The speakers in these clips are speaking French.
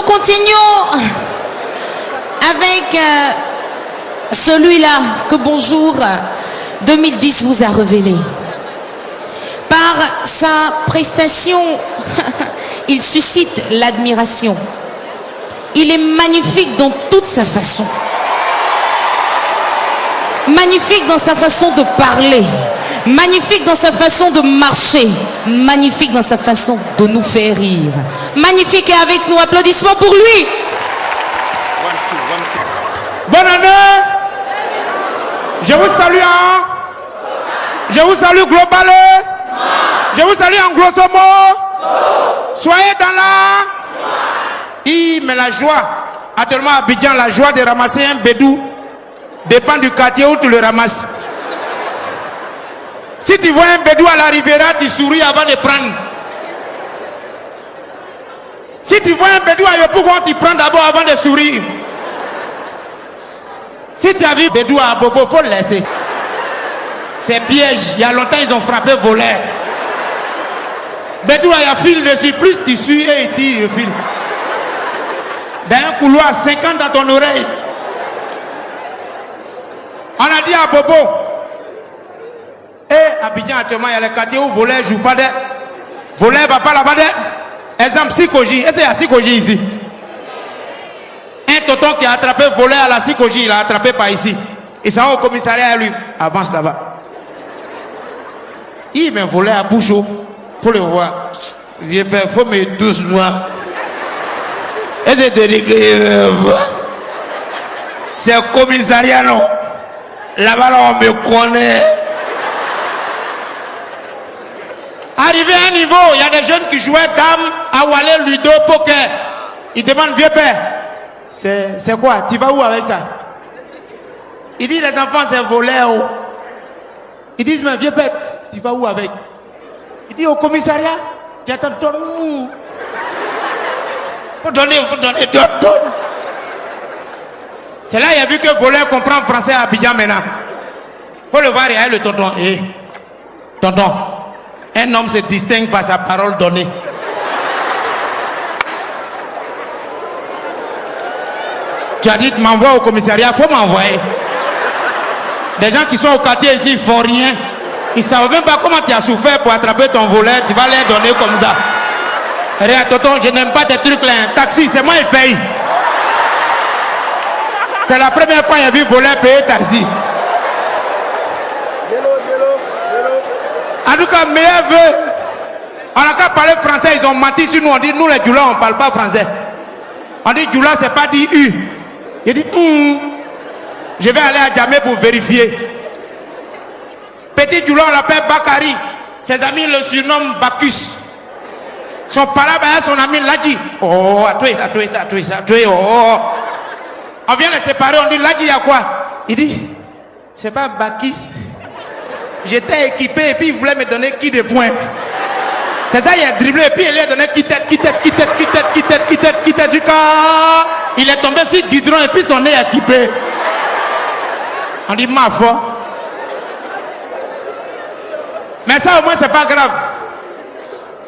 continuons avec celui-là que Bonjour 2010 vous a révélé. Par sa prestation, il suscite l'admiration. Il est magnifique dans toute sa façon. Magnifique dans sa façon de parler. Magnifique dans sa façon de marcher. Magnifique dans sa façon de nous faire rire. Magnifique et avec nous, applaudissements pour lui. Bonne année. Je vous salue je vous salue global. Je vous salue en grosso modo. Soyez dans mais la joie, actuellement à Abidjan, la joie de ramasser un bédou dépend du quartier où tu le ramasses. Si tu vois un bédou à la Riviera, tu souris avant de prendre. Si tu vois un bédou à Yopougon, tu prends d'abord avant de sourire. Si tu as vu bédou à Bobo, il faut le laisser. C'est piège. Il y a longtemps, ils ont frappé voleur. Bédou, il y a fil dessus. Plus tu suis et il tire le fil. Dans un couloir, 50 dans ton oreille. On a dit à Bobo. Et à Abidjan, actuellement, il y a les quartiers où voleur ne joue pas d'air. Voleur ne va pas là-bas d'air. Exemple, Sikoji. Est-ce qu'il y a Sikoji ici? Un tonton qui a attrapé voleur à la Sikoji, il a attrapé par ici. Il s'en va au commissariat à lui. Avance là-bas. Il m'a volé à Bouchot. Il faut le voir. Il faut me doucement. Et c'est un commissariat, non? Là-bas, on me connaît. Arrivé à un niveau, il y a des jeunes qui jouaient dame, à Wallet, Ludo, poker. Ils demandent, vieux père, c'est quoi? Tu vas où avec ça? Il dit, les enfants, c'est voleur. Ils disent, mais vieux père, tu vas où avec? Il dit, au commissariat, tu attends, donne-nous. Faut donner, donne. C'est là il a vu que voleur comprend français à Abidjan maintenant. Faut le voir, il y a le tonton. Tonton, un homme se distingue par sa parole donnée. Tu as dit, tu m'envoies au commissariat, faut m'envoyer. Des gens qui sont au quartier ici, ils font rien. Ils ne savent même pas comment tu as souffert pour attraper ton voleur. Tu vas leur donner comme ça. Regarde, tonton, je n'aime pas tes trucs là. Un taxi, c'est moi qui paye. C'est la première fois que j'ai vu voleur payer taxi. En tout cas, meilleur vœu. On n'a qu'à parler français, ils ont menti sur nous. On dit, nous les Djoula, on ne parle pas français. On dit, Djoula, c'est pas dit U. Il dit, je vais aller à Djamé pour vérifier. Petit Djoula, on l'appelle Bakari. Ses amis le surnomment Bacchus. Son parent, son ami l'a dit. Oh, à toi, oh. On vient les séparer, on dit, là, il y a quoi? Il dit, c'est pas Bacchus. J'étais équipé et puis il voulait me donner qui de points. C'est ça, il a dribblé et puis il lui a donné qui tête. Il est tombé sur Guidron et puis son nez est équipé. On dit, ma foi. Mais ça au moins c'est pas grave.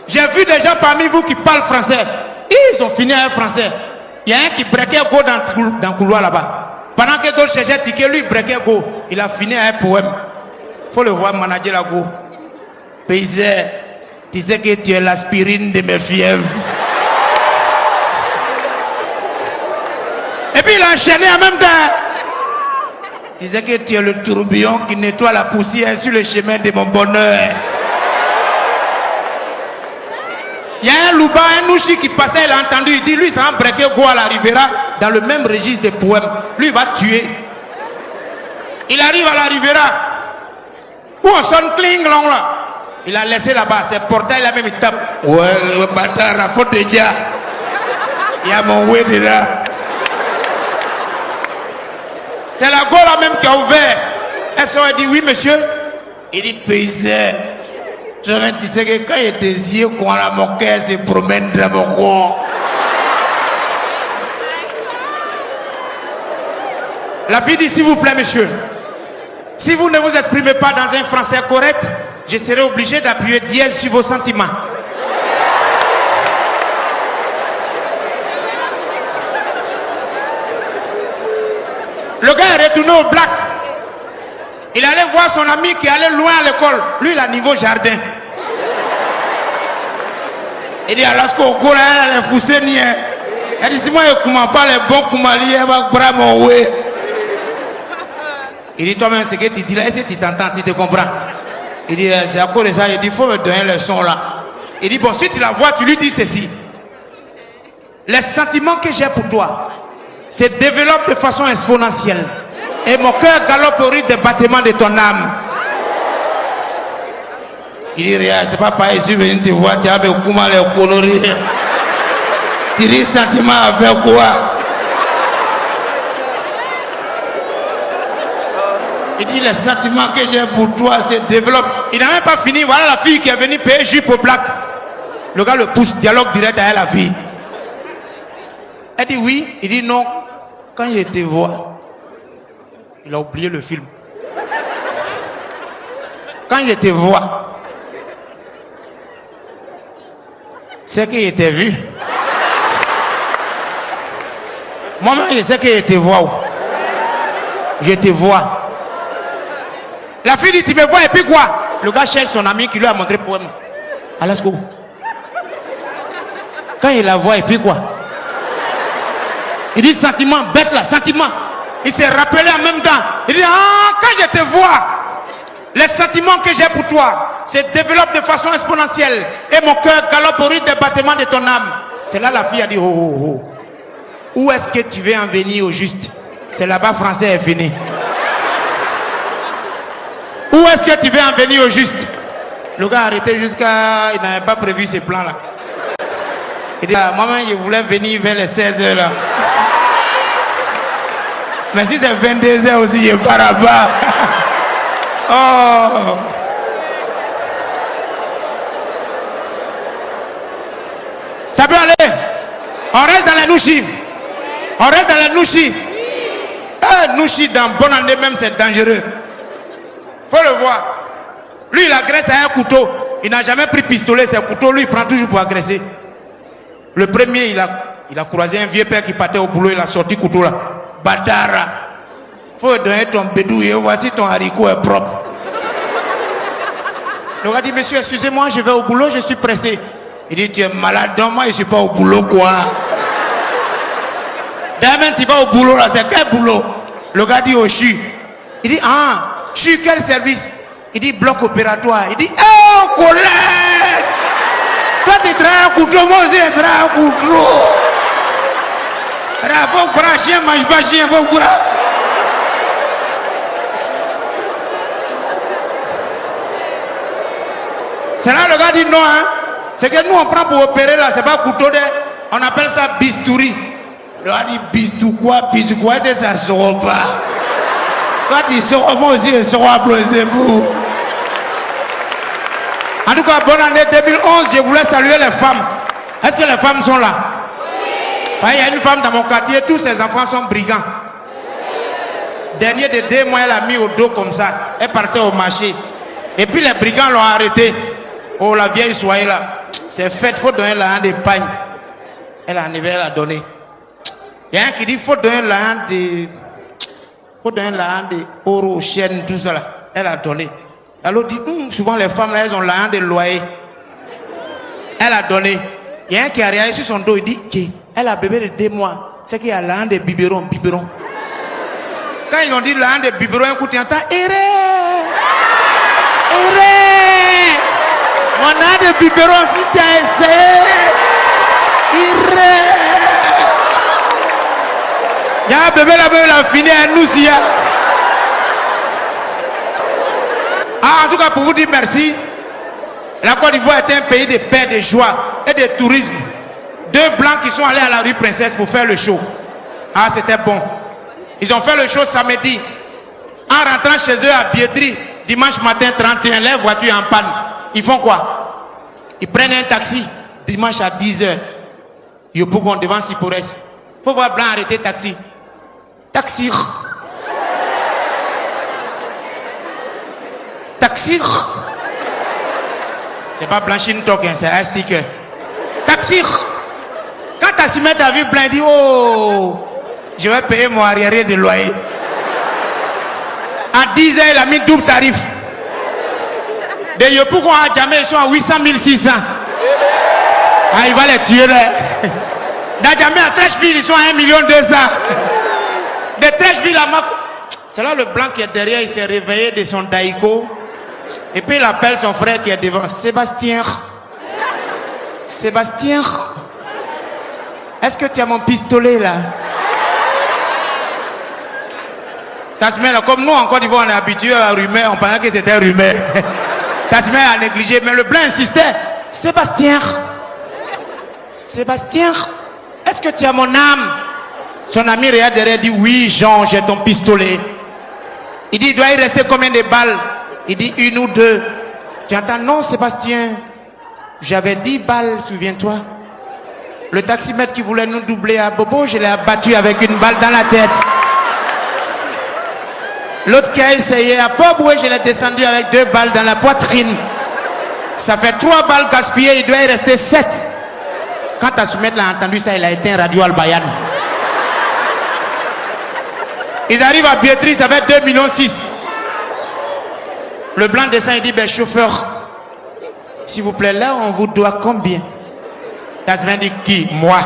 J'ai vu des gens parmi vous qui parlent français. Ils ont fini avec français. Il y a un qui breakait go dans le couloir là-bas. Pendant que d'autres cherchaient ticket, lui breakait go. Il a fini avec un poème. Faut le voir manager la go. Paysan, tu sais que tu es l'aspirine de mes fièvres. Et puis il a enchaîné en même temps. Tu sais que tu es le tourbillon qui nettoie la poussière sur le chemin de mon bonheur. Il y a un louba, un nouchi qui passait, il a entendu, il dit, lui, ça va breaker go à la Riviera dans le même registre des poèmes. Lui, il va tuer. Il arrive à la Riviera, où on sonne cling long là. Il a laissé là-bas, ses portails là même, il tape. Ouais, le bâtard, la faute de Dia. Il y a mon ouais de là. C'est la go là même qui a ouvert. Elle s'est dit, oui, monsieur. Il dit, paysan. Tu sais que quand il y a des yeux, mon cœur se promène dans mon corps. La fille dit, s'il vous plaît, monsieur, si vous ne vous exprimez pas dans un français correct, je serai obligé d'appuyer dièse sur vos sentiments. Le gars est retourné au black. Il allait voir son ami qui allait loin à l'école. Lui, il a niveau jardin. Il dit, alors, ce qu'on court là, les foussés ni. Elle dit, si moi, je ne comprends pas les bons Koumali, elle va prendre mon way. Il dit, toi-même, ce que tu dis là, est-ce que tu t'entends, tu te comprends? Il dit, c'est à cause de ça. Il dit, il faut me donner le son là. Il dit, bon, si tu la vois, tu lui dis ceci. Les sentiments que j'ai pour toi se développent de façon exponentielle. Et mon cœur galope au rythme des battements de ton âme. Il dit, regarde, c'est pas pareil, je suis venu te voir, tu as beaucoup mal coloré. Tu dis sentiment à faire quoi? Il dit, les sentiments que j'ai pour toi se développent. Il n'a même pas fini. Voilà la fille qui est venue payer jupe au black. Le gars le pousse, dialogue direct avec la fille. Elle dit oui. Il dit non. Quand je te vois, il a oublié le film. Quand je te vois, c'est que je t'ai vu. Moi-même, je sais que je te vois où. Je te vois. La fille dit, tu me vois et puis quoi? Le gars cherche son ami qui lui a montré le poème. Alasko. Quand il la voit et puis quoi? Il dit sentiment, bête là, sentiment. Il s'est rappelé en même temps. Il dit, ah, quand je te vois, les sentiments que j'ai pour toi se développent de façon exponentielle. Et mon cœur galope au rythme des battements de ton âme. C'est là la fille a dit, oh, oh, oh. Où est-ce que tu veux en venir au juste? C'est là-bas, français est fini. Où est-ce que tu veux en venir au juste? Le gars a arrêté jusqu'à... Il n'avait pas prévu ce plan-là. Il dit, ah, moi-même, je voulais venir vers les 16h là. Mais si c'est 22h aussi, je pars là-bas. Oh! Ça peut aller? On reste dans les nouchis. On reste dans les nouchis. Nouchi dans bonne année même, c'est dangereux. Faut le voir. Lui, il agresse à un couteau. Il n'a jamais pris pistolet, c'est un couteau. Lui, il prend toujours pour agresser. Le premier, il a croisé un vieux père qui partait au boulot. Il a sorti le couteau là. Badara. Faut donner ton bédou et voici ton haricot est propre. Le gars dit, monsieur, excusez-moi, je vais au boulot, je suis pressé. Il dit, tu es malade, donc moi, je ne suis pas au boulot, quoi. D'ailleurs, tu vas au boulot là, c'est quel boulot? Le gars dit au CHU. Il dit, ah, CHU, quel service? Il dit, bloc opératoire. Il dit, oh, collègue! Toi, tu travailles un couteau, moi aussi, je travaille un couteau. Il faut que le chien mange pas chien, faut que c'est là le gars dit non, hein. C'est que nous, on prend pour opérer là, c'est pas couteau, on appelle ça bistouri. Le gars dit bistou quoi, ça sort pas. Quand il sort, moi aussi, je sors applaudir vous. En tout cas, bonne année 2011, je voulais saluer les femmes. Est-ce que les femmes sont là? Oui. Il y a une femme dans mon quartier, tous ses enfants sont brigands. Dernier de 2 mois, elle a mis au dos comme ça. Elle partait au marché. Et puis les brigands l'ont arrêté. Oh, la vieille soirée là. C'est fait, il faut donner l'argent de pagne. Elle a enlevé, elle a donné. Il y a un qui dit, il faut donner l'argent de... faut donner l'argent de oro, chaîne, tout ça là. Elle a donné. Alors dit, souvent les femmes là, elles ont l'argent de loyer. Elle a donné. Il y a un qui a regardé sur son dos, il dit, elle a bébé de 2 mois. C'est qu'il y a l'argent de biberon. Quand ils ont dit l'argent de biberon, écoute, tu entends, mon argent de biberon, si tu as essayé, il y a un bébé là-bas, il a fini à nous. Ah, en tout cas, pour vous dire merci, la Côte d'Ivoire est un pays de paix, de joie et de tourisme. 2 blancs qui sont allés à la rue Princesse pour faire le show. Ah, c'était bon. Ils ont fait le show samedi. En rentrant chez eux à Biétry, dimanche matin 31, les voitures en panne. Ils font quoi? Ils prennent un taxi dimanche à 10h. Yopougon devant Sipores. Faut voir blanc arrêter taxi. Taxi. Taxi. C'est pas Blanchine Token, c'est un sticker. Taxi. Quand taximètre a vu blanc, il dit, oh, je vais payer mon arriéré de loyer. À 10 heures, il a mis double tarif. De Yopougon à Djamé, ils sont à 800 600. Ah, il va les tuer là. D'Adjamé à Trècheville, ils sont à 1 200 000. De Trècheville à Mako. C'est là le blanc qui est derrière, il s'est réveillé de son daïko. Et puis il appelle son frère qui est devant. Sébastien. Sébastien. Est-ce que tu as mon pistolet là? Tasmé là, comme nous en Côte d'Ivoire on est habitué à rumeur, on pensait que c'était rumeur. Tasmé a négligé, mais le blanc insistait. Sébastien. Sébastien. Est-ce que tu as mon âme? Son ami regarde derrière dit oui Jean, j'ai ton pistolet. Il dit il doit y rester combien de balles? Il dit 1 ou 2. Tu entends? Non Sébastien, j'avais 10 balles, souviens-toi. Le taximètre qui voulait nous doubler à Bobo, je l'ai abattu avec une balle dans la tête. L'autre qui a essayé à Poboué, je l'ai descendu avec 2 balles dans la poitrine. Ça fait 3 balles gaspillées, il doit y rester 7. Quand Tassoumet l'a entendu ça, il a éteint Radio Albayan. Ils arrivent à Biétry, ça fait 2,6 millions. Le blanc descend, il dit, ben chauffeur, s'il vous plaît, là on vous doit combien? Tasman dit, qui? Moi.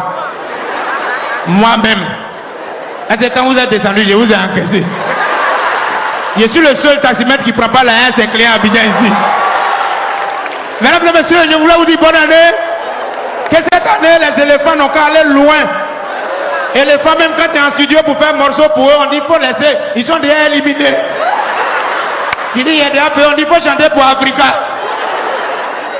Moi-même. C'est quand vous êtes descendu, je vous ai encaissé. Je suis le seul taximètre qui ne prend pas la haine à ses clients à Abidjan ici. Mesdames et messieurs, je voulais vous dire bonne année. Que cette année, les éléphants n'ont qu'à aller loin. Et les femmes, même quand tu es en studio pour faire un morceau pour eux, on dit qu'il faut laisser. Ils sont déjà éliminés. Tu dis, il y a des APE, on dit qu'il faut chanter pour Africa.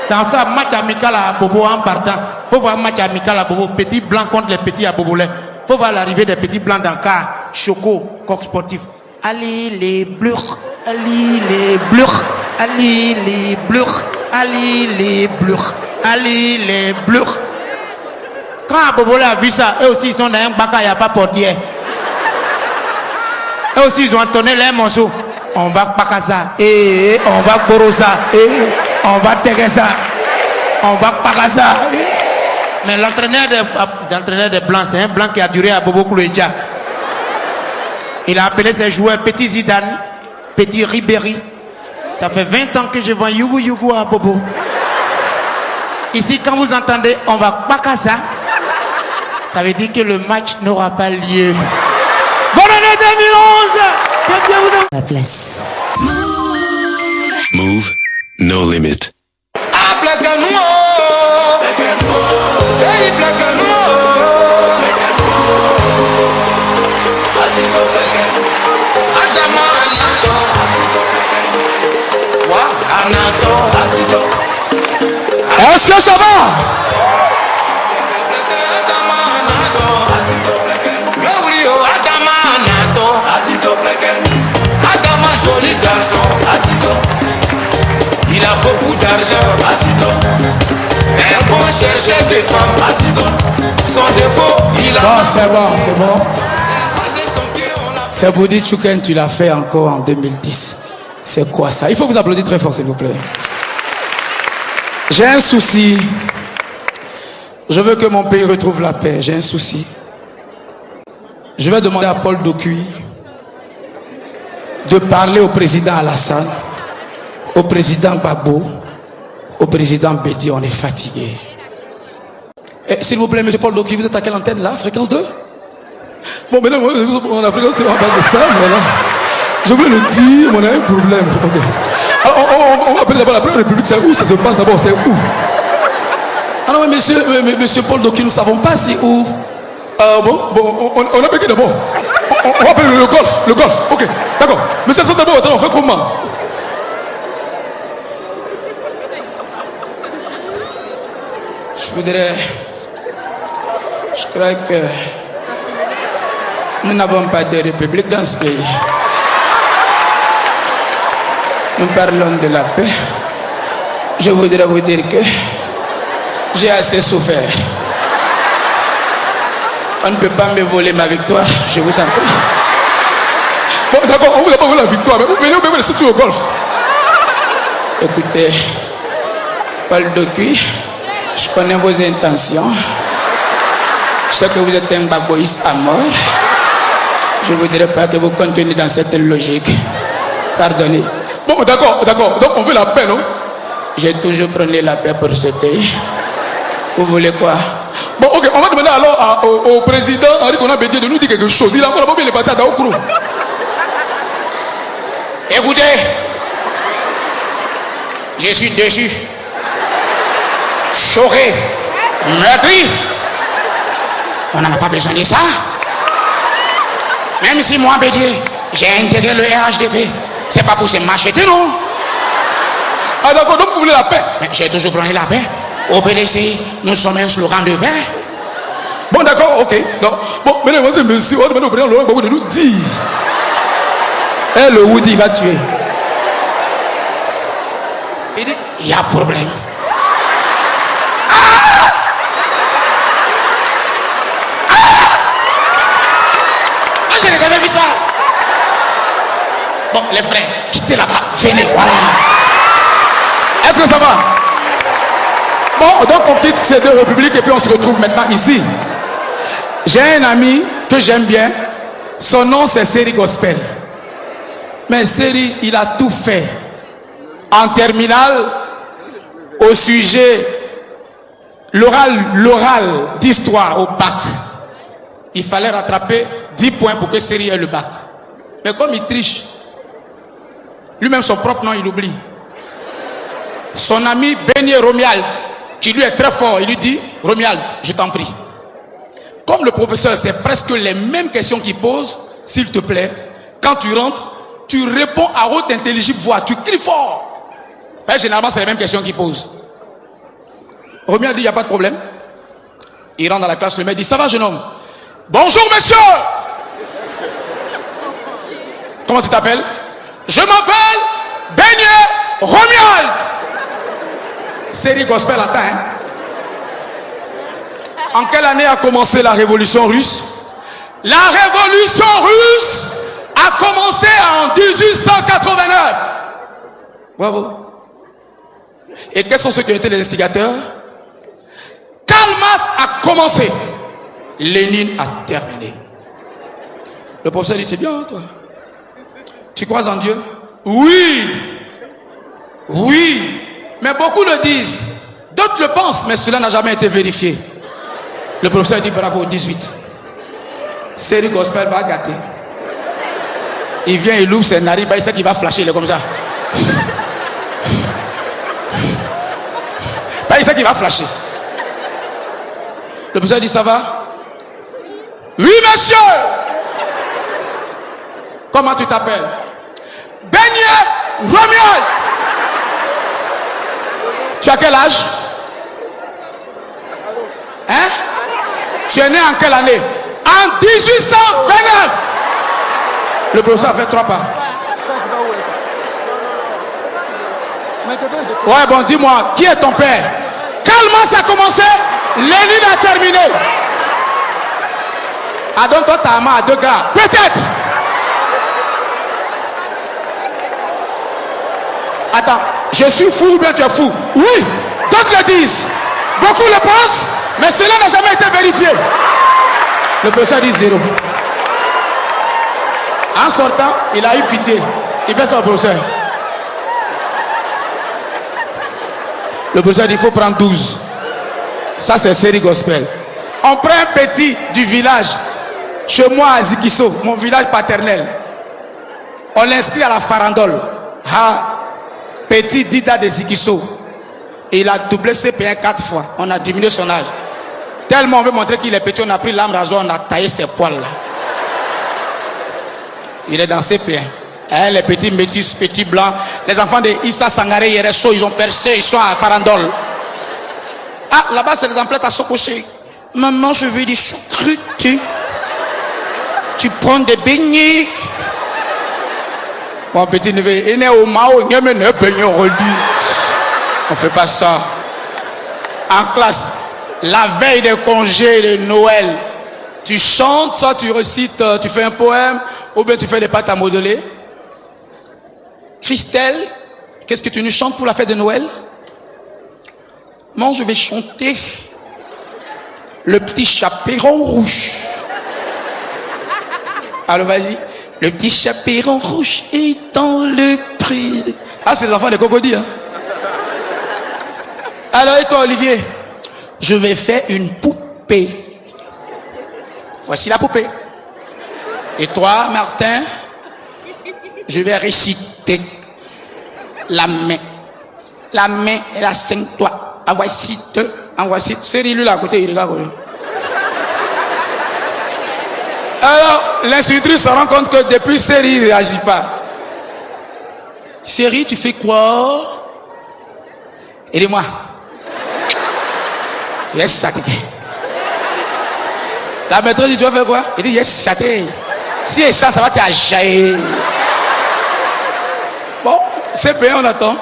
Dans ça, match amical à Bobo en partant. Il faut voir un match amical à Bobo. Petits blancs contre les petits à Bobolais. Il faut voir l'arrivée des petits blancs dans le car. Choco, coq sportif. Allez les blurs, allez les blurs, allez les blurs, allez les blurs, allez les blurs. Quand Bobolais a vu ça, eux aussi ils sont dans un bac, il n'y a pas portière. Eux aussi ils ont entonné les morceaux. On va Pakasa, et on va Borosa, et on va Tegesa, on va Pakasa. Mais l'entraîneur des Blancs, c'est un blanc qui a duré à Bobo Kouledja. Il a appelé ses joueurs Petit Zidane, Petit Ribéry. Ça fait 20 ans que je vois Yougou Yougou à Bobo. Ici, quand vous entendez on va Pakasa, ça veut dire que le match n'aura pas lieu. Bonne année 2011! Que Dieu vous donne la place. Move, no limit. Est-ce que ça va? Joli garçon, il a beaucoup d'argent, mais bon chercher des femmes, son défaut, il a... Bon, c'est bon. C'est pour dire, Chouken, tu l'as fait encore en 2010. C'est quoi ça? Il faut vous applaudir très fort, s'il vous plaît. J'ai un souci. Je veux que mon pays retrouve la paix. J'ai un souci. Je vais demander à Paul Dokuy de parler au président Alassane, au président Babo, au président Bédi. On est fatigué. S'il vous plaît, monsieur Paul Dokuy, vous êtes à quelle antenne là? Fréquence 2? Bon, maintenant, on a fréquence 2, on parle de ça, voilà. Je voulais le dire, mais on a un problème. Okay. Alors, on va appeler d'abord la Première République, c'est où ça se passe d'abord? C'est où? Ah non, mais monsieur Paul Dokuy, nous ne savons pas c'est où. On appelle qui d'abord? On va appeler le golf, ok, d'accord. Mais c'est ça d'abord, on fait comment? Je crois que nous n'avons pas de république dans ce pays. Nous parlons de la paix. Je voudrais vous dire que j'ai assez souffert. On ne peut pas me voler ma victoire, je vous en prie. Bon, d'accord, on ne vous a pas volé la victoire, mais vous venez au surtout au golf. Écoutez, Paul Dokuy, je connais vos intentions. Je sais que vous êtes un baboïste à mort. Je ne voudrais pas que vous continuiez dans cette logique. Pardonnez. Bon, d'accord. Donc on veut la paix, non? J'ai toujours prôné la paix pour ce pays. Vous voulez quoi? Bon, ok, on va demander alors au président Henri Konan Bédié de nous dire quelque chose. Il a encore pas bien les patates à Okro. Écoutez, je suis déçu, choqué, meurtri. On n'en a pas besoin de ça. Même si moi, Bédié, j'ai intégré le RHDP, c'est pas pour se m'acheter, non? Ah d'accord, donc vous voulez la paix? Mais j'ai toujours prôné la paix. Au PDC, nous sommes un slogan de paix. Bon d'accord, ok. Donc, bon, mesdames et messieurs, on va demander au président Laurent Gbagbo de nous dire. Et le Woody il va tuer. Il dit, il y a problème. Moi, je n'ai jamais vu ça. Bon, les frères, quittez là-bas. Venez, voilà. Est-ce que ça va? Bon, donc on quitte ces deux républiques et puis on se retrouve maintenant ici. J'ai un ami que j'aime bien. Son nom c'est Seri Gospel. Mais Seri, il a tout fait. En terminale, au sujet, l'oral d'histoire au bac. Il fallait rattraper 10 points pour que Seri ait le bac. Mais comme il triche, lui-même son propre nom il oublie. Son ami Beignet Romuald, qui lui est très fort, il lui dit, Romuald, je t'en prie. Comme le professeur, c'est presque les mêmes questions qu'il pose, s'il te plaît, quand tu rentres, tu réponds à haute intelligible voix, tu cries fort. Mais généralement, c'est les mêmes questions qu'il pose. Romuald dit, il n'y a pas de problème. Il rentre dans la classe, le maître dit, ça va jeune homme? Bonjour monsieur. Comment tu t'appelles? Je m'appelle Beignet Romuald. Série Gospel atteint. Hein? En quelle année a commencé la révolution russe? La révolution russe a commencé en 1889. Bravo. Et quels sont ceux qui ont été les instigateurs? Karl Marx a commencé. Lénine a terminé. Le professeur dit, c'est bien toi. Tu crois en Dieu? Oui. Oui. Mais beaucoup le disent. D'autres le pensent, mais cela n'a jamais été vérifié. Le professeur dit bravo, 18. Série Gospel va gâter. Il vient, il ouvre ses narines, il sait qu'il va flasher, il est comme ça. Il sait qu'il va flasher. Le professeur dit ça va? Oui monsieur. Comment tu t'appelles? Beignet Romuald. Tu as quel âge? Hein? Tu es né en quelle année? En 1829. Le professeur a fait 3 pas. Ouais, bon, dis-moi, qui est ton père? Karl Marx a commencé, Lénine a terminé. Ah, donc toi, ta main à 2 gars. Peut-être. Attends, je suis fou ou bien tu es fou? Oui, d'autres le disent. Beaucoup le pensent, mais cela n'a jamais été vérifié. Le professeur dit 0. En sortant, il a eu pitié. Il fait ça au professeur. Le professeur dit il faut prendre 12. Ça c'est série gospel. On prend un petit du village, chez moi à Zikiso, mon village paternel. On l'inscrit à la farandole. Petit Dida de Zikiso. Et il a doublé CP1 4 fois. On a diminué son âge. Tellement on veut montrer qu'il est petit, on a pris lame rasoir, on a taillé ses poils là. Il est dans CP1. Hein, les petits métis, petits blancs, les enfants de Issa Sangare Yereso, ils ont percé, ils sont à farandole. Ah, là-bas c'est les emplettes à Sokoché. Maman, je veux des choucroutes. Tu prends des beignets. Mon petit neveu, il est au Mao, il est au beignet, on redit. On fait pas ça. En classe, la veille des congés de Noël, tu chantes, soit tu récites, tu fais un poème, ou bien tu fais des pâtes à modeler. Christelle, qu'est-ce que tu nous chantes pour la fête de Noël? Moi, je vais chanter le petit chaperon rouge. Alors vas-y. Le petit chaperon rouge est dans le prix. Ah, c'est les enfants de Cocody, hein. Alors, et toi, Olivier? Je vais faire une poupée. Voici la poupée. Et toi, Martin? Je vais réciter la main. La main, elle a 5 doigts. En voici 2. En voici. C'est lui là à côté, il regarde. Alors, l'institutrice se rend compte que depuis Série, il ne réagit pas. Série, tu fais quoi? Aidez-moi. Yes, châté. La maîtresse dit, tu vas faire quoi? Il dit, yes, châté. Si elle chante, ça va t'ajailler. Bon, c'est payé, on attend.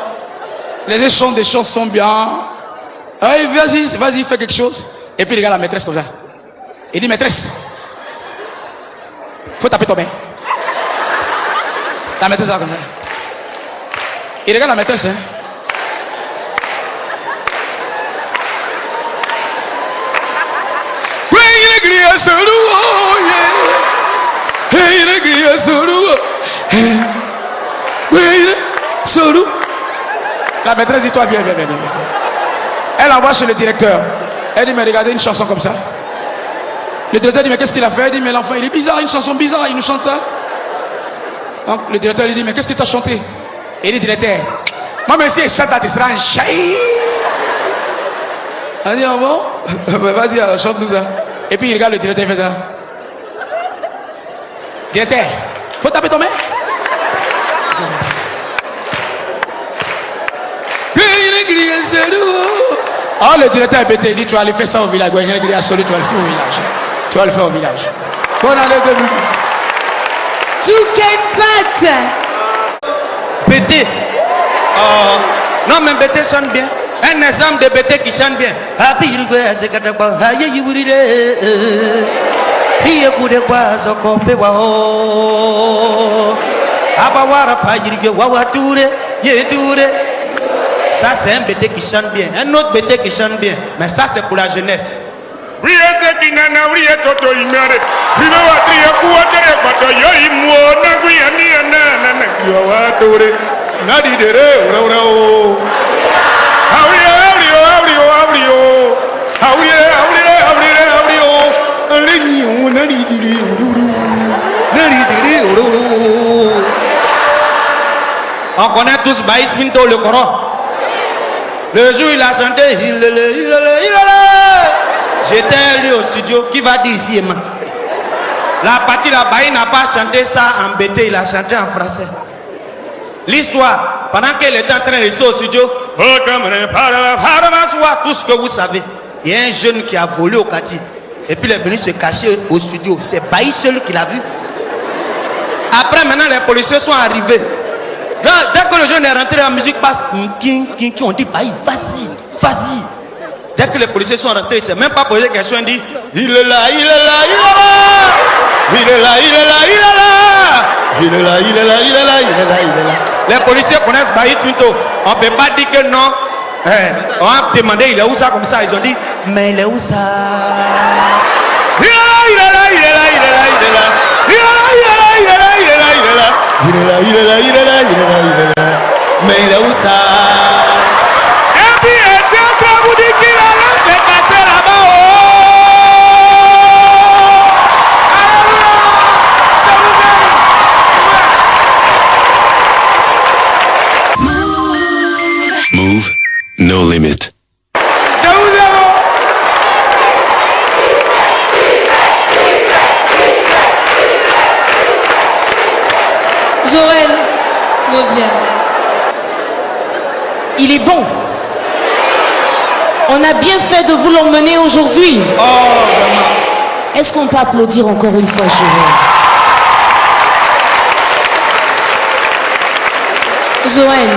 Les échanges des chansons bien. Allez, vas-y, fais quelque chose. Et puis, il regarde la maîtresse comme ça. Il dit, maîtresse, faut taper ton main. La maîtresse, là, comme ça. Il regarde la maîtresse, hein. La maîtresse dit, toi, viens. Elle envoie chez le directeur. Elle dit, mais regardez une chanson comme ça. Le directeur dit, mais qu'est-ce qu'il a fait? Elle dit, mais l'enfant, il est bizarre, une chanson bizarre, il nous chante ça. Donc, le directeur lui dit, mais qu'est-ce que tu as chanté? Et le directeur, moi, mais si elle chante là, tu seras un chat. Elle dit, ah bon? Vas-y, alors, chante-nous ça. Et puis, il regarde le directeur, il fait ça. Directeur, faut taper ton main. Oh, le directeur est bêté, il dit, tu vas aller faire ça au village. Tu vas le faire au village. Tu vas le faire au village. Bon, allez, Touquet Bété. Non, mais Bété chante bien. Un exemple de Bété qui chante bien. Ça, c'est un Bété qui chante bien. Un autre Bété qui chante bien. Mais ça, c'est pour la jeunesse. On connaît tous Baïs Minto, le Coran. Le jour il a chanté, j'étais lui au studio, qui va dire ici, Emma? La partie là-bas, il n'a pas chanté ça en Bété, il a chanté en français. L'histoire, pendant qu'elle était en train de rester au studio, tout ce que vous savez, il y a un jeune qui a volé au quartier. Et puis il est venu se cacher au studio. C'est Baïs seul qui l'a vu. Après, maintenant, les policiers sont arrivés. Dès que le jeune est rentré, la musique passe. On dit, Baïs, vas-y. Dès que les policiers sont rentrés, il ne s'est même pas posé de question. Il dit, il est là. Les policiers connaissent Baïs Minto. On ne peut pas dire que non. On a demandé, il est où ça comme ça? Ils ont dit, mais il est où ça? Il est là. Mais il est où ça? Et puis il est en train de vous dire qu'il allait se cacher là-bas. Move, no limit. Joël, reviens. Il est bon. On a bien fait de vous l'emmener aujourd'hui. Oh, vraiment. Est-ce qu'on peut applaudir encore une fois, Joël? Joël,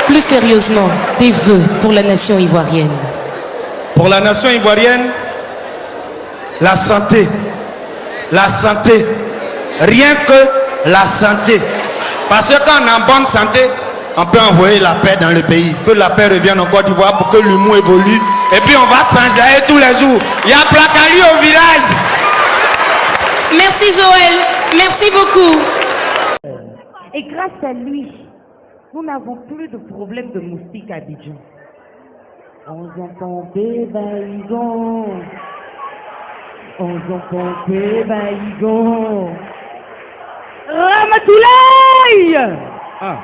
plus sérieusement, des vœux pour la nation ivoirienne. Pour la nation ivoirienne, la santé. La santé. Rien que la santé. Parce que quand on est en bonne santé, on peut envoyer la paix dans le pays. Que la paix revienne en Côte d'Ivoire pour que l'humour évolue. Et puis on va s'enjailler tous les jours. Il y a Placali au village. Merci Joël. Merci beaucoup. Et grâce à lui, nous n'avons plus de problème de moustiques à Abidjan. On entend Bébaïgon. On entend Bébaïgon. Ramatoulaye! Ah.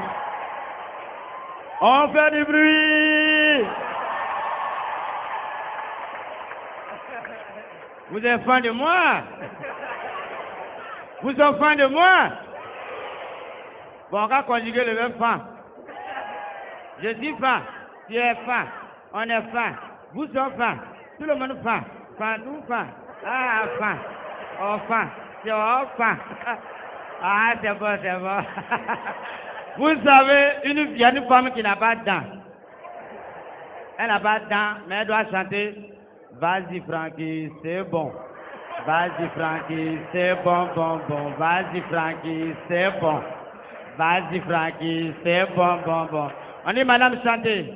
On fait du bruit! Vous êtes fan de moi? Vous êtes fan de moi? Bon, on va conjuguer le même fan. Je suis fan. Tu es fan. On est fan. Vous êtes fan. Tout le monde fan. Fan, tout fan. Ah, fan. Oh, fan. C'est oh, fan. Ah, c'est bon, c'est bon. Vous savez, il y a une femme qui n'a pas de dents. Elle n'a pas de dents, mais elle doit chanter. Vas-y, Francky, c'est bon. Vas-y, Francky, c'est bon, bon, bon. Vas-y, Francky, c'est bon. Vas-y, Francky, c'est bon, bon, bon. On dit, madame, chantez.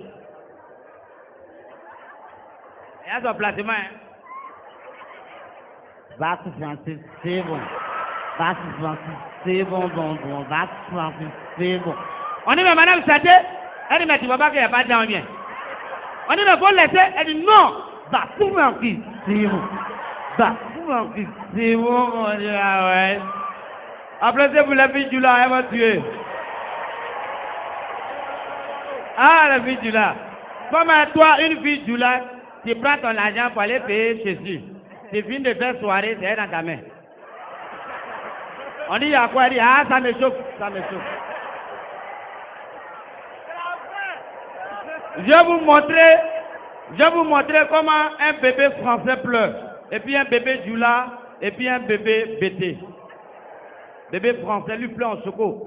Et à son placement, hein. Vas-y, Francky, c'est bon. Vas-y, Francky, c'est bon, bon, bon. Vas-y, Francky, c'est bon. On dit, mais madame, chantez. Elle dit, mais tu vois pas qu'il n'y a pas de dents, bien. On dit, mais faut laisser. Elle dit, non. Vas-y, Francky, c'est bon. Vas-y, Francky, c'est bon, mon Dieu, ah ouais. Applaudissez pour la fille du là, elle va tuer. Ah, la fille du là. Comme à toi, une fille du là, tu prends ton argent pour aller payer chez lui. Tu finis de faire soirée, c'est dans ta main. On dit, il y a quoi? Elle dit, ah, ça me chauffe, ça me chauffe. Je vais vous montrer comment un bébé français pleure. Et puis un bébé Djoula, et puis un bébé BT. Bébé français lui pleure en choco.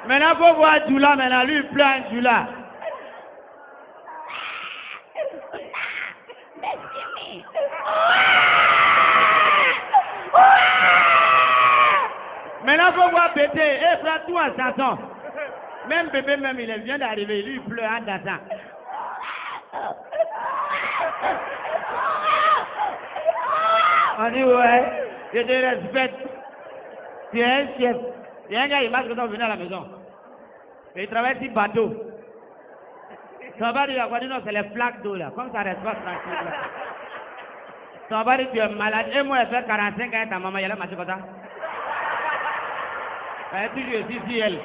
Maintenant, il faut voir Djoula, maintenant, lui il pleure un Djoula. Maintenant, il faut voir BT, et fera tout en chanson. Même bébé, même, il vient d'arriver, lui, il pleure en dansant. On dit, ouais, je te respecte. Tu es un chef. Il y a un gars, il marche quand on vient à la maison. Et il travaille sur bateau. Son papa dit, non, c'est les flaques d'eau, là. Comme ça reste pas tranquille, là. Son papa dit, tu es malade. Et moi, elle fait 45 ans, ta maman, elle a marché comme ça. Elle est toujours ici, elle.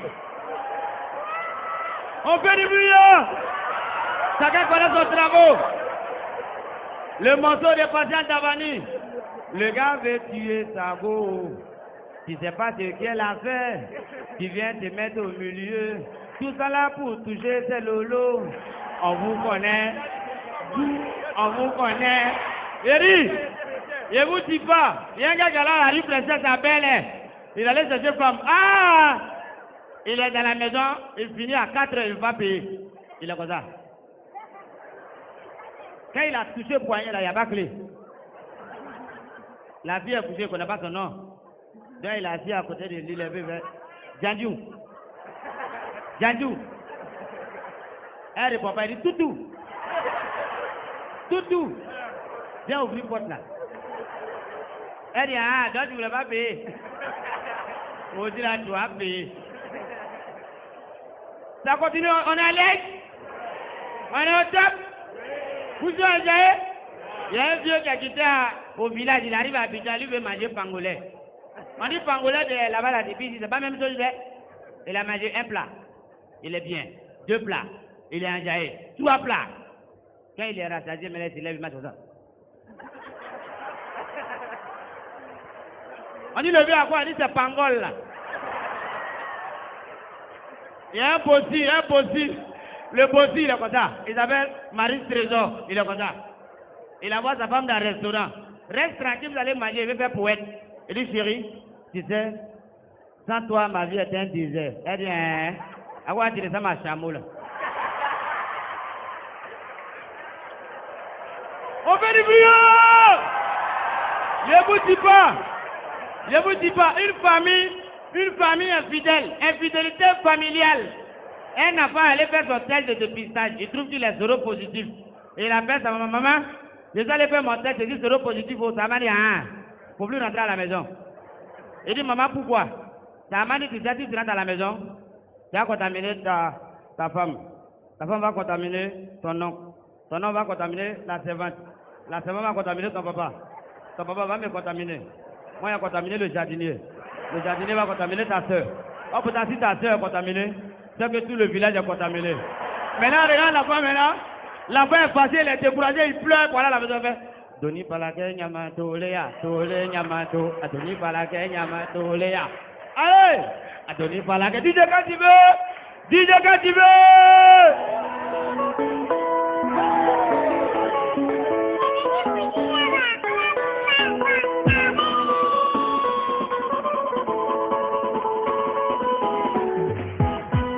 On fait du bruit, hein? Chacun connaît son travail. Le morceau de patient Davani. Le gars veut tuer sa go. Tu sais pas ce qu'elle a fait. Tu viens te mettre au milieu. Tout ça là pour toucher c'est lolo. On vous connaît. On vous connaît. Eri, je vous dis pas. Il y a un gars qui a la rue Princesse à Bel-Air. Il allait chercher femme. Ah! Il est dans la maison, il finit à 4 heures, il va payer. Il est comme ça. Quand il a touché le poignet, là, il n'y a pas de clé. La fille est couchée, il ne connaît pas son nom. Donc il a assis à côté de lui, il est venu. Djandjou. Djandjou. Elle répond pas, il dit Toutou. Toutou. Viens ouvrir la porte là. Elle dit, ah, donc tu ne voulais pas payer. On dit là, tu vas payer. Ça continue, on est à l'aise. On est au top. Vous êtes enjaillé. Il y a un vieux qui a quitté au village, il arrive à Abidjan, lui veut manger pangolais. On dit pangolais de là-bas, là, depuis, c'est pas la même chose. Il a mangé un plat. Il est bien. 2 plats. Il est enjaillé. 3 plats. Quand il est rassasié, mais là, il lève, il marche comme ça. On dit le vieux à quoi? On dit c'est pangol là. Il y a un bossi. Le bossi, il est comme ça. Il s'appelle Marie Trésor. Il est comme ça. Il envoie sa femme dans le restaurant. Reste tranquille, vous allez manger, il veut faire poète. Il dit, chérie, tu sais, sans toi, ma vie est un désert. Elle dit, hein, à quoi tu ça ma chameau là? On fait du bruit! Je vous dis pas, une famille infidèle, infidélité familiale. Elle n'a pas allé faire son test de dépistage. Il trouve qu'il est séropositif. Et il appelle sa maman. Maman, je suis allé faire mon test, je suis séropositif. Ça m'a dit, faut plus rentrer à la maison. Il dit, maman, pourquoi? Ça m'a dit, tu sais, tu rentres à la maison, tu as contaminé ta femme. Ta femme va contaminer ton oncle. Ton oncle va contaminer la servante. La servante va contaminer ton papa. Ton papa va me contaminer. Moi, j'ai contaminé le jardinier. Le jardinier va contaminer ta soeur. Oh, peut-être si ta soeur est contaminée, c'est que tout le village est contaminé. Maintenant, regarde l'enfant maintenant. L'enfant est passé, il est découragé, il pleure. Voilà la maison fait. Doni palake nyama tolea, tole nyama to. Adoni palake nyama tolea. Allez! Adoni palake. DJ quand tu veux! DJ quand tu veux!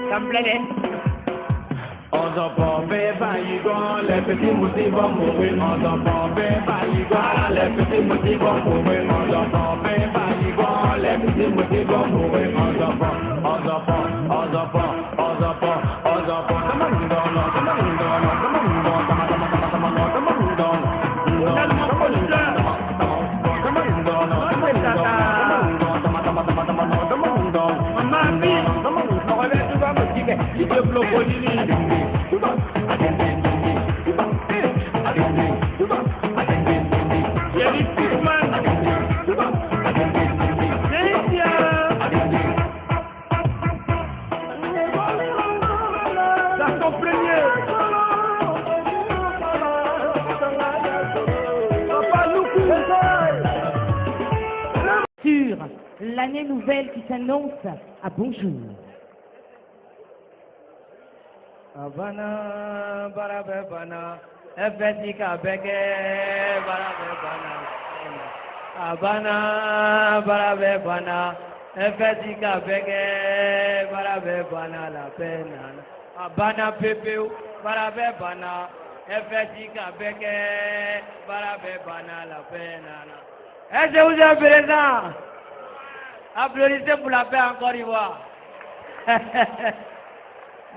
Ça me plaît, On s'en pompait, failligon, les petits moussis vont mourir. On s'en pompait, failligon, les petits moussis vont mourir. On s'en pompait, failligon, les petits moussis vont mourir. On s'en pompe, on s'en pompe, on s'en pompe, on s'en pompe, on s'en pompe. L'année nouvelle qui s'annonce à bonjour. Abana, barabe bana, efetika beke, barabe bana. Abana, barabe bana, efetika beke, barabe bana la pena. Abana pepeu, barabe bana, efetika beke, barabe bana la pena. Est-ce que vous êtes présent? Applaudissez pour la paix en Côte d'Ivoire.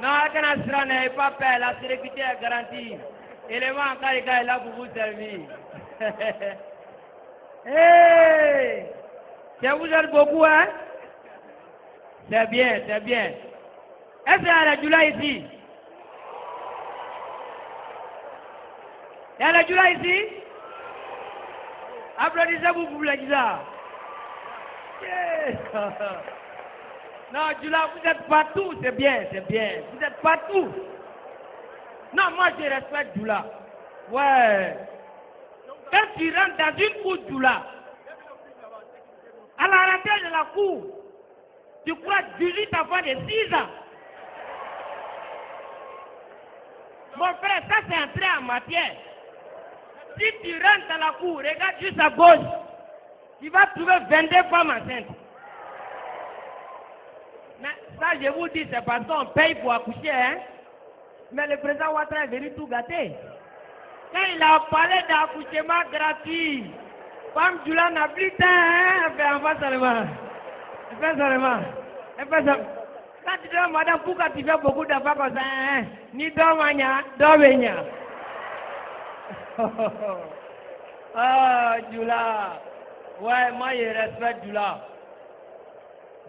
Non, Akanasra n'est pas paix, la sécurité est garantie. Élément en Karika est là pour vous servir. Hey! Ça vous aide beaucoup, hein? C'est bien, c'est bien. Est-ce qu'il y a la Djoula ici? Il y a la Djoula ici? Applaudissez-vous pour la Djoula. Non, Djoula, vous êtes partout, c'est bien, c'est bien. Vous êtes partout. Non, moi je respecte Djoula. Ouais. Quand tu rentres dans une cour Djoula, à la rentrée de la cour, tu crois 18 enfants de 6 ans. Mon frère, ça c'est entré en matière. Si tu rentres dans la cour, regarde juste à gauche. Tu vas trouver 22 femmes enceintes. Mais ça, je vous dis, c'est parce qu'on paye pour accoucher, hein. Mais le président Ouattara est venu tout gâter. Quand il a parlé d'accouchement gratuit, femme Djoula n'a plus de temps, hein. Elle fait enfant seulement. Elle fait seulement. Elle fait seulement. Quand tu dis, madame, pourquoi tu fais beaucoup d'enfants comme ça, hein? Ni dormagna, dormagna. Ah, Djoula. Ouais, moi je respecte Djoula.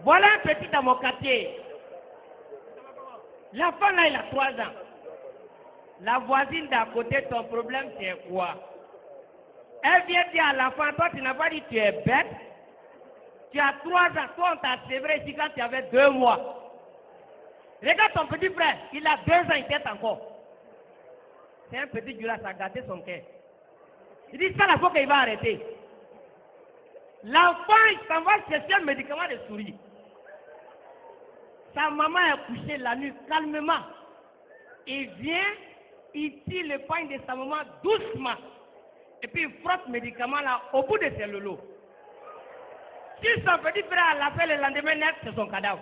Voilà un petit dans mon quartier. L'enfant là, il a 3 ans. La voisine d'à côté, ton problème c'est quoi? Elle vient dire à l'enfant, toi tu n'as pas dit tu es bête. Tu as 3 ans, toi on t'a sévré ici quand tu avais 2 mois. Regarde ton petit frère, il a 2 ans, il tête encore. C'est un petit Djoula, ça a gâté son cœur. Il dit ça la fois qu'il va arrêter. L'enfant, il s'en va chercher un médicament de souris. Sa maman est couchée la nuit calmement. Il vient, il tire le poing de sa maman doucement. Et puis il frotte le médicament là au bout de ses lolos. Si son petit frère l'a fait le lendemain net, c'est son cadavre.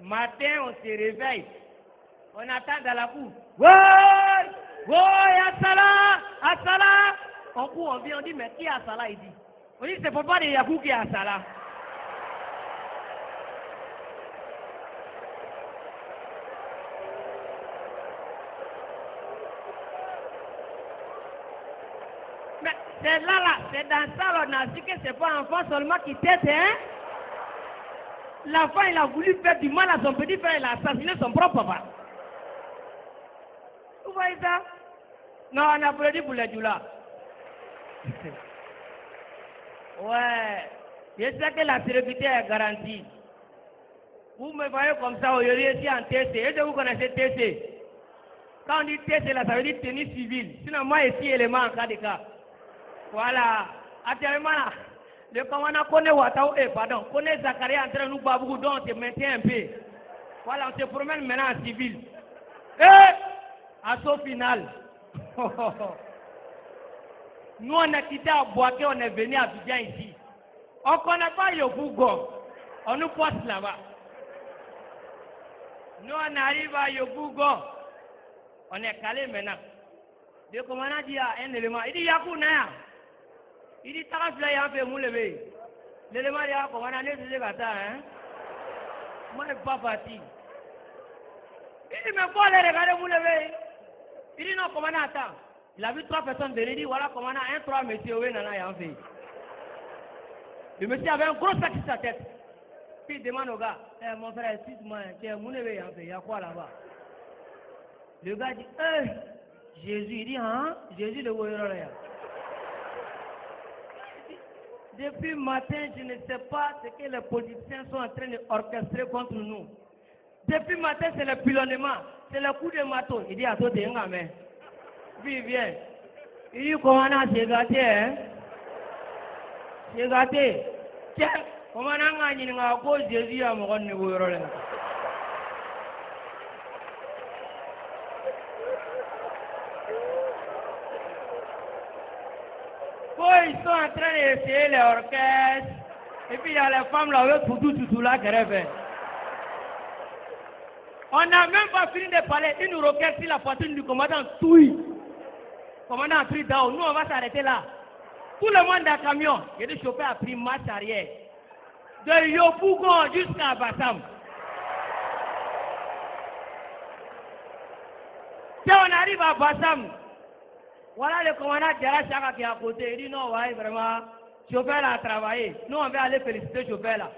Matin, on se réveille. On attend dans la cour. Ouais! Ouais, Assala! Assala! On court, on vient, on dit, mais qui est Assala? Il dit. On dit, c'est papa de Yakou qui est Assala. C'est là, c'est dans ça, on a dit que c'est pas l'enfant seulement qui tête, hein. L'enfant, il a voulu faire du mal à son petit frère, il a assassiné son propre papa. Vous voyez ça? Non, on a applaudi pour les Djoula. Ouais, je sais que la sécurité est garantie. Vous me voyez comme ça aujourd'hui ici en TC. Est-ce que vous connaissez TC? Quand on dit TC, là, ça veut dire tenue civile. Sinon, moi, ici, élément en cas de cas. Voilà. Actuellement, là, le commandant connaît Ouattao, connaît Zakaria en train de nous babou, donc on se maintient un peu. Voilà, on se promène maintenant en civil. Et, assaut final. Nous, on a quitté à Boaké, on est venu à Abidjan ici. On ne connaît pas Yopougon. On nous poste là-bas. Nous, on arrive à Yopougon. On est calé maintenant. Le commandant dit à un élément, il dit Yakou Naya. Il dit Tarafla Y'a fait moulever. L'élément dit à commandant, ne sais pas ça, hein. Moi, je ne suis pas parti. Il dit, mais quoi aller regarder moulever? Il dit non, commandant, attends. Il a vu 3 personnes venir, il dit voilà, commandant, 1-3 monsieur, oui, nana, Y'a fait. Le monsieur avait un gros sac sur sa tête. Puis il demande au gars, mon frère, excuse-moi, tiens, moulever, Y'a fait, il y a quoi là-bas? Le gars dit, Jésus, il dit, hein? Jésus le Woyoroya. Depuis matin, je ne sais pas ce que les politiciens sont en train d'orchestrer contre nous. Depuis matin, c'est le pilonnement, c'est le coup de marteau. Il dit à toi, t'es un gamin. Puis il vient. Il dit, commandant, j'ai gâté, hein? J'ai gâté. Tiens, commandant, il a à cause de Jésus à mon niveau. Ils sont en train d'essayer les orchestres. Et puis il y a les femmes là, tout là qui rêvent. On n'a même pas fini de parler. Une roquette sur la poitrine du commandant Touille. Commandant a pris down. Nous, on va s'arrêter là. Tout le monde dans le camion. Et le chauffeur a pris marche arrière. De Yopougon jusqu'à Bassam. Quand on arrive à Bassam, voilà le commandant Diarra Chaka qui est à côté. Il dit non, ouais, vraiment, le chauffeur a travaillé. Nous, on va aller féliciter le chauffeur là.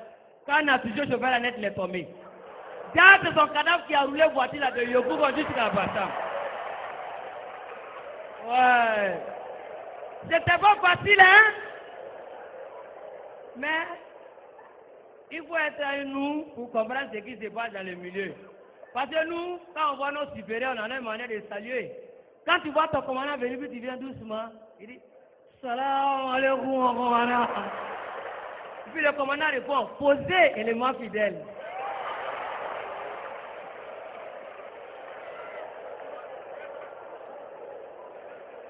Quand on a touché le chauffeur, la net est tombée. C'est son cadavre qui a roulé voiture là de Yopougon jusqu'à Bassam. Ouais. C'était pas facile, hein? Mais il faut être à nous pour comprendre ce qui se passe dans le milieu. Parce que nous, quand on voit nos supérieurs, on a une manière de saluer. Quand tu vois ton commandant venir, tu viens doucement. Il dit Salam alaikum, commandant. Puis le commandant répond posez élément fidèle.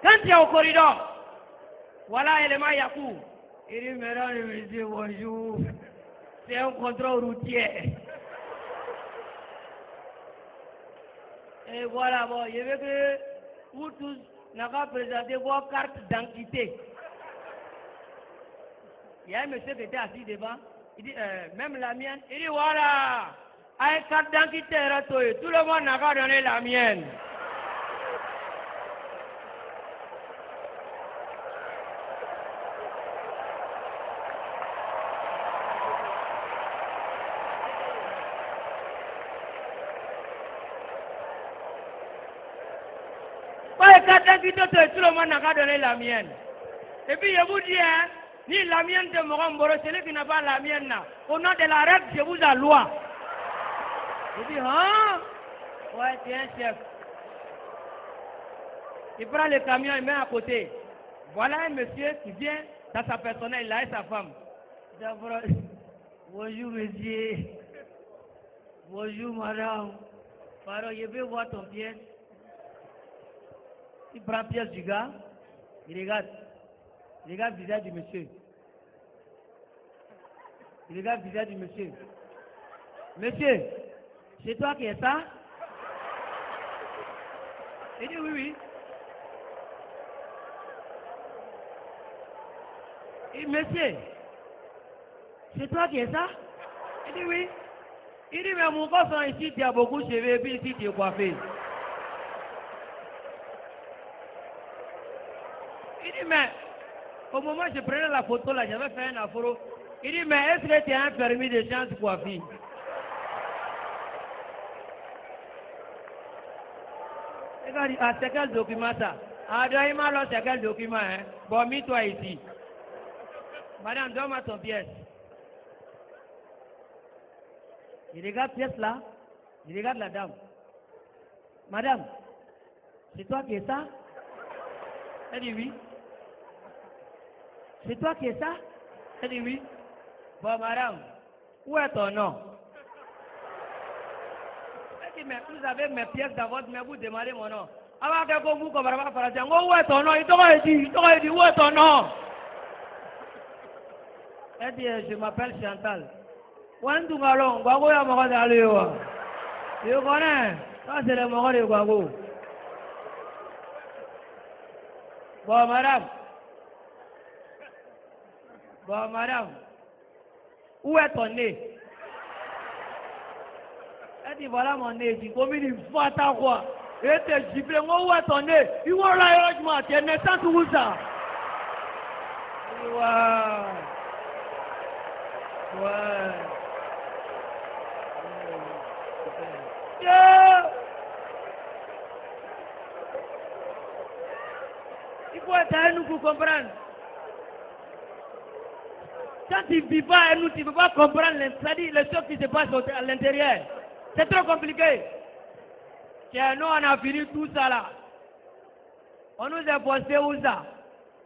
Quand tu es au corridor, voilà élément Yakou. Il dit mesdames et messieurs, bonjour. C'est un contrôle routier. Et voilà, bon, je veux que vous tous n'avez pas présenté vos cartes d'identité. Il y a un monsieur qui était assis devant. Il dit, même la mienne. Il dit, voilà, avec carte d'identité, tout le monde n'a pas donné la mienne. Tout le monde n'a pas donné la mienne. Et puis je vous dis, hein, ni la mienne de Moramboro, celui qui n'a pas la mienne là. Au nom de la règle, je vous la loi. Je dis, hein? Ouais, c'est un chef. Il prend le camion, il met à côté. Voilà un monsieur qui vient dans sa personnelle, il a et sa femme. Bonjour monsieur. Bonjour madame. Pardon, je veux voir ton pièce. Il prend pièce du gars, il regarde le visage du monsieur. Il regarde le visage du monsieur. Monsieur, c'est toi qui es ça? Il dit oui, oui. Il dit, monsieur, c'est toi qui es ça? Il dit oui. Il dit mais mon garçon ici, tu as beaucoup de cheveux et puis ici tu es coiffé. Il dit, mais Au moment où je prenais la photo là, j'avais fait un afro. Il dit, mais est-ce que tu as un permis de chance pour fille? Et quand il dit, ah, c'est quel document ça? Ah, donne-moi alors, c'est quel document, hein? Bon, mis-toi ici. Madame, donne-moi ton pièce. Il regarde pièce là. Il regarde la dame. Madame, c'est toi qui es ça? Elle dit oui. C'est toi qui es ça? Elle dit oui. Bon, madame, où est ton nom? Elle dit, mais vous avez mes pièces dans votre main, vous demandez mon nom. Avant que vous comprenez pas français, où est ton nom? Il t'aurait dit, où est ton nom? Elle dit, je m'appelle Chantal. Où est ton nom? Gwago ya moko d'aller. Tu connais? Ça, c'est le moko de Gwago. Bon, madame. Bon, madame. Où est ton nez? Elle dit, voilà mon nez. Il dit, comme il faut attendre quoi? Et tu gifles, où est ton nez? Il va là, il tu es naissant tout ça. Elle dit, ouais. Ouais. Yeah. Il faut être à nous pour comprendre. Quand tu ne vis pas à nous, tu ne peux pas comprendre les choses qui se passent à l'intérieur. C'est trop compliqué. Tiens, nous, on a fini tout ça là. On nous a posté où ça?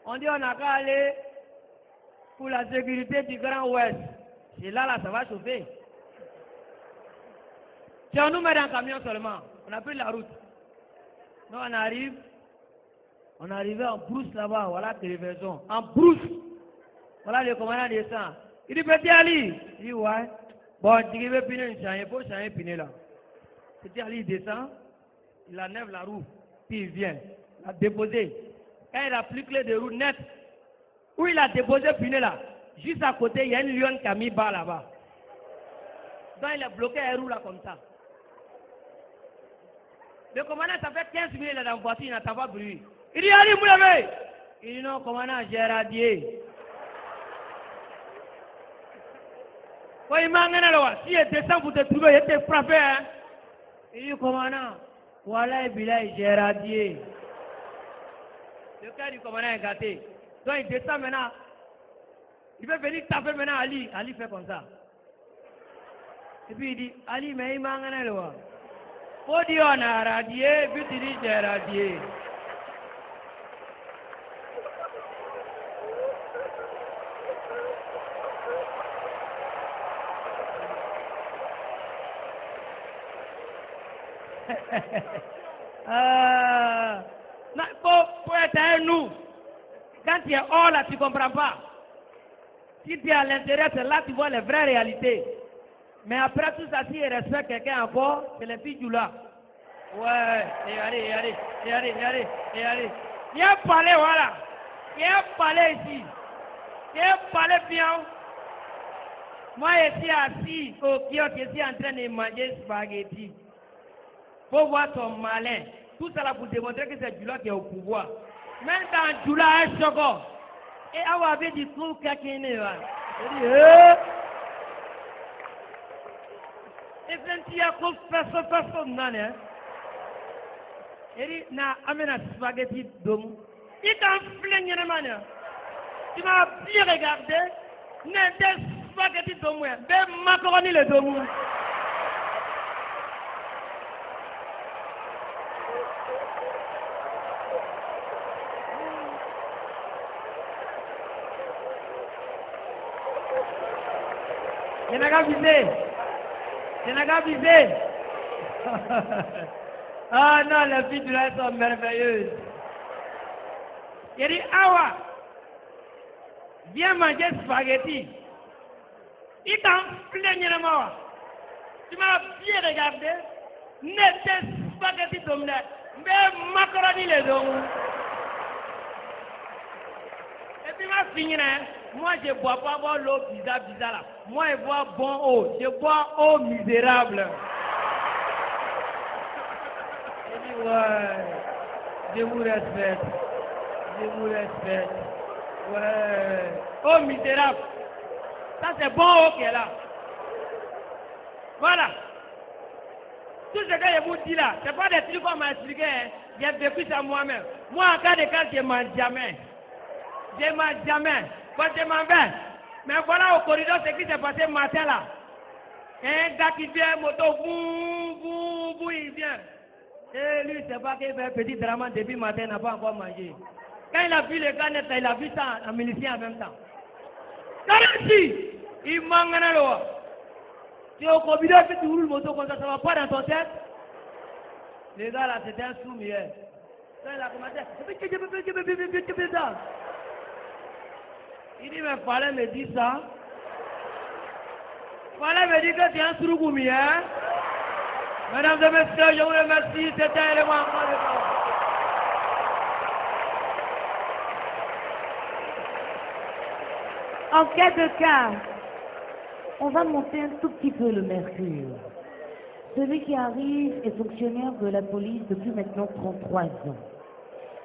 On dit on n'a qu'à aller pour la sécurité du Grand Ouest. C'est là, ça va chauffer. Tiens, on nous met dans le camion seulement. On a pris la route. Nous, on arrive. On est arrivé en brousse là-bas. Voilà que les raisons. En brousse. Voilà le commandant descend. Il dit, Petit Ali. Il dit, ouais. Bon, tu veux piner une chaîne. Il faut changer piner là. Petit Ali descend. Il enlève la roue. Puis il vient. Il a déposé. Quand il a pris clé de roue net, où il a déposé piner là, juste à côté, il y a une lionne qui a mis bas là-bas. Donc il a bloqué la roue là comme ça. Le commandant, ça fait 15 minutes il est dans la voiture, il n'entend pas bruit. Il dit, allez, vous l'avez. Il dit, non, commandant, j'ai radié. Quand il m'a engagé, si il descend pour te trouver, il était frappé. Hein? Il dit, commandant, voilà, j'ai radié. Le cas du commandant est gâté. Donc il descend maintenant. Il veut venir taper maintenant Ali. Ali fait comme ça. Et puis il dit, Ali, mais il m'a engagé. Faut dire on a radié, puis tu dis j'ai radié. Pour être à nous, quand tu es hors là, tu ne comprends pas. Si tu es à l'intérieur, c'est là que tu vois les vraies réalités. Mais après tout ça, si il respecte quelqu'un encore, c'est les filles du là. Ouais, et allez. Il y a un palais, voilà. Il y a un palais ici. Il y a un palais bien. Moi, je suis assis au kiosque, je suis en train de manger spaghetti. Faut voir ton malin. Tout ça là pour démontrer que c'est Djoula qui est au pouvoir. Même dans Djoula, un choco. Et avoir avait dit tout quelqu'un là. Je dis, et puis il y a personne non hein. Il dit, na amena spaghetti d'homme. Il t'en flingue une manière. Tu m'as bien regardé. N'a des spaghetti d'homme. Ben macaroni les d'homme. Je n'ai qu'à viser. Ah non, les filles de là sont merveilleuses. Il dit, Awa, viens manger spaghetti. Il t'en plaigne de moi. Tu m'as bien regardé. N'était spaghetti d'homme, mais macaroni les hommes. Et puis ma fille, moi je ne bois pas l'eau bizarre là. Moi je bois bon eau. Je bois eau misérable. Je dis ouais, je vous respecte. Je vous respecte. Ouais. Oh, misérable. Ça, c'est bon haut qui est là. Voilà. Tout ce que je vous dis là, ce n'est pas des trucs qu'on m'a expliqué. Hein. J'ai vécu ça moi-même. Moi, en cas de cas, je ne mange jamais. Je ne mange jamais. Quand je m'en vais. Mais voilà au corridor ce qui s'est passé ce matin là. Un gars qui vient, moto, boum, il vient. Et lui, c'est pas qu'il fait un petit drama depuis le matin, il n'a pas encore mangé. Quand il a vu les gars net, il a vu ça en milicien en même temps. Karansi, il manque un alors. Tu es au corridor, tu roules le moto comme ça, ça va pas dans ton tête. Les gars là, c'était un sourd hier. Quand il a commencé, il dit, mais fallait me dire ça. Fallait me dire que tu es un sourd-goumi, hein. Mesdames et messieurs, je vous remercie. C'était un élément encore de temps. En cas de cas, on va monter un tout petit peu le mercure. Celui qui arrive est fonctionnaire de la police depuis maintenant 33 ans.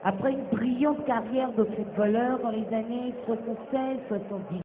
Après une brillante carrière de footballeur dans les années 76-78,